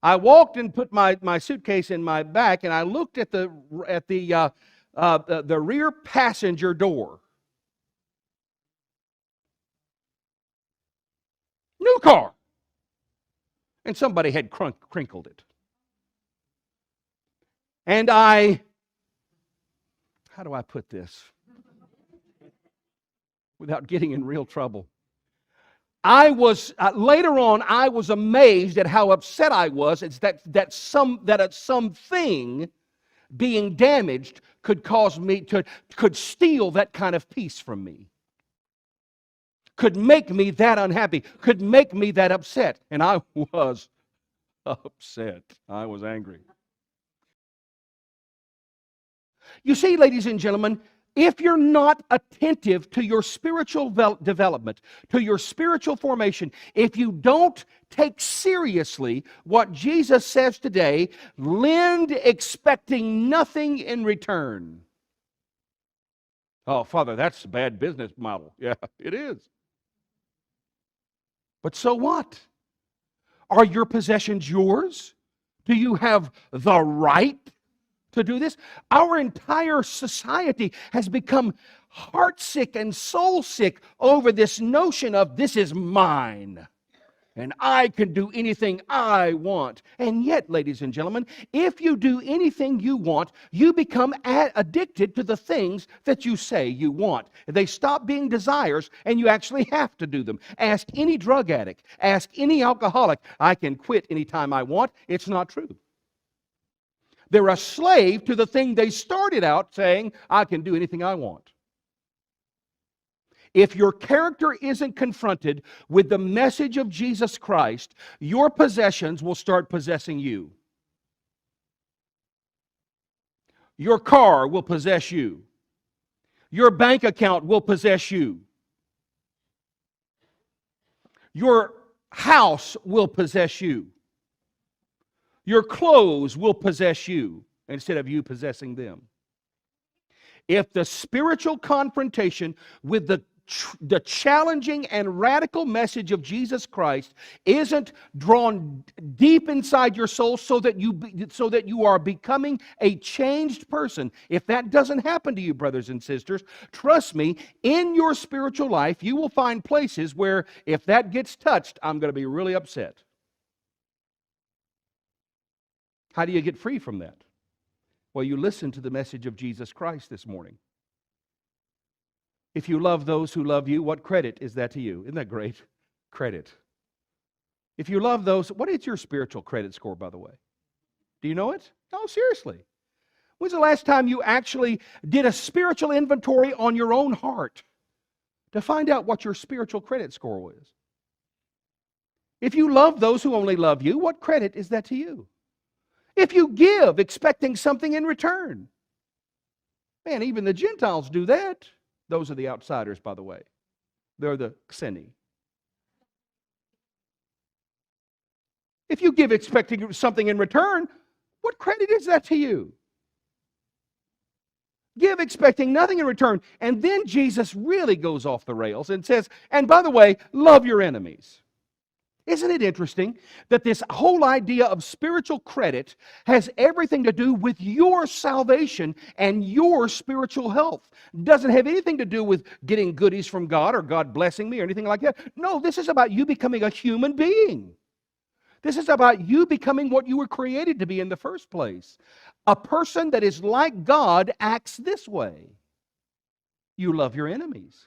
I walked and put my suitcase in my back, and I looked at the rear passenger door. New car. And somebody had crinkled it. And how do I put this without getting in real trouble? Later on, I was amazed at how upset I was. It's that something being damaged could cause me could steal that kind of peace from me. Could make me that unhappy, could make me that upset. And I was upset. I was angry. You see, ladies and gentlemen, if you're not attentive to your spiritual development, to your spiritual formation, if you don't take seriously what Jesus says today, lend expecting nothing in return. Oh, Father, that's a bad business model. Yeah, it is. But so what? Are your possessions yours? Do you have the right to do this? Our entire society has become heartsick and soul-sick over this notion of this is mine, and I can do anything I want. And yet, ladies and gentlemen, if you do anything you want, you become addicted to the things that you say you want. They stop being desires, and you actually have to do them. Ask any drug addict, ask any alcoholic, I can quit anytime I want. It's not true. They're a slave to the thing they started out saying, I can do anything I want. If your character isn't confronted with the message of Jesus Christ, your possessions will start possessing you. Your car will possess you. Your bank account will possess you. Your house will possess you. Your clothes will possess you instead of you possessing them. If the spiritual confrontation with the challenging and radical message of Jesus Christ isn't drawn deep inside your soul so that you are becoming a changed person, if that doesn't happen to you, brothers and sisters, trust me, in your spiritual life, you will find places where if that gets touched, I'm going to be really upset. How do you get free from that? Well, you listen to the message of Jesus Christ this morning. If you love those who love you, what credit is that to you? Isn't that great? Credit. If you love those, what is your spiritual credit score, by the way? Do you know it? No, seriously. When's the last time you actually did a spiritual inventory on your own heart to find out what your spiritual credit score was? If you love those who only love you, what credit is that to you? If you give expecting something in return. Man, even the Gentiles do that. Those are the outsiders, by the way. They're the xeni. If you give expecting something in return, what credit is that to you? Give expecting nothing in return. And then Jesus really goes off the rails and says, and by the way, love your enemies. Isn't it interesting that this whole idea of spiritual credit has everything to do with your salvation and your spiritual health? It doesn't have anything to do with getting goodies from God or God blessing me or anything like that. No, this is about you becoming a human being. This is about you becoming what you were created to be in the first place. A person that is like God acts this way. You love your enemies.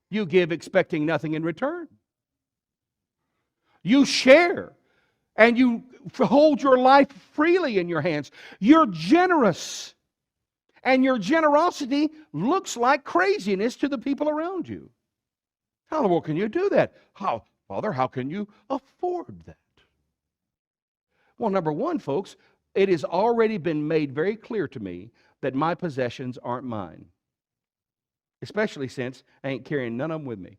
You give expecting nothing in return. You share, and you hold your life freely in your hands. You're generous, and your generosity looks like craziness to the people around you. How in the world can you do that? Father, how can you afford that? Well, number one, folks, it has already been made very clear to me that my possessions aren't mine, especially since I ain't carrying none of them with me.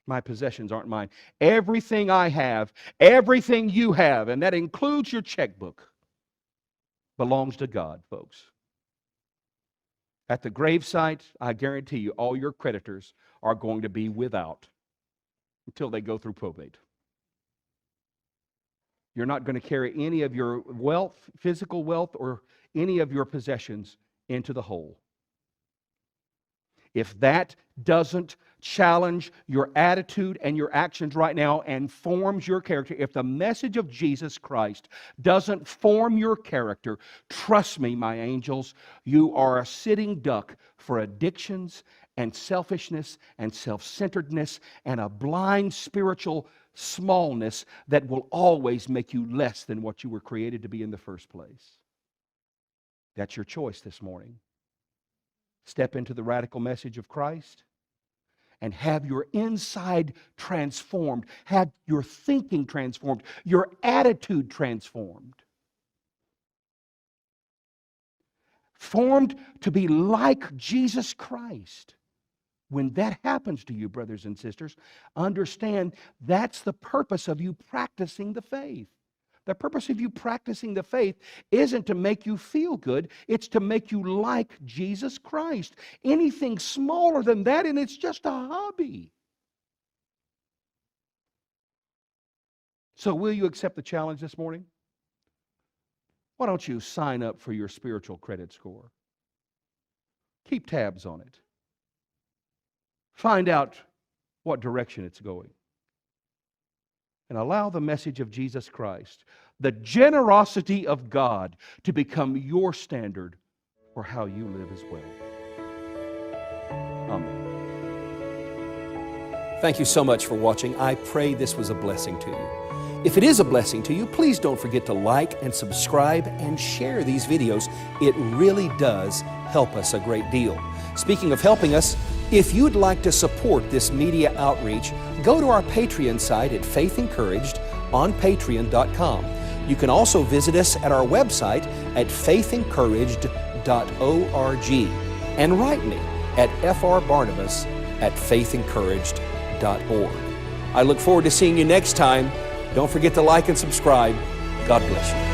My possessions aren't mine. Everything I have, everything you have, and that includes your checkbook, belongs to God, folks. At the gravesite, I guarantee you, all your creditors are going to be without until they go through probate. You're not going to carry any of your wealth, physical wealth, or any of your possessions into the hole. If that doesn't challenge your attitude and your actions right now and forms your character, if the message of Jesus Christ doesn't form your character, trust me, my angels, you are a sitting duck for addictions and selfishness and self-centeredness and a blind spiritual smallness that will always make you less than what you were created to be in the first place. That's your choice this morning. Step into the radical message of Christ and have your inside transformed, have your thinking transformed, your attitude transformed. Formed to be like Jesus Christ. When that happens to you, brothers and sisters, understand that's the purpose of you practicing the faith. The purpose of you practicing the faith isn't to make you feel good. It's to make you like Jesus Christ. Anything smaller than that, and it's just a hobby. So will you accept the challenge this morning? Why don't you sign up for your spiritual credit score? Keep tabs on it. Find out what direction it's going. And allow the message of Jesus Christ, the generosity of God, to become your standard for how you live as well. Amen. Thank you so much for watching. I pray this was a blessing to you. If it is a blessing to you, please don't forget to like and subscribe and share these videos. It really does help us a great deal. Speaking of helping us, if you'd like to support this media outreach, go to our Patreon site at Faith Encouraged on patreon.com. You can also visit us at our website at faithencouraged.org and write me at frbarnabas@faithencouraged.org. I look forward to seeing you next time. Don't forget to like and subscribe. God bless you.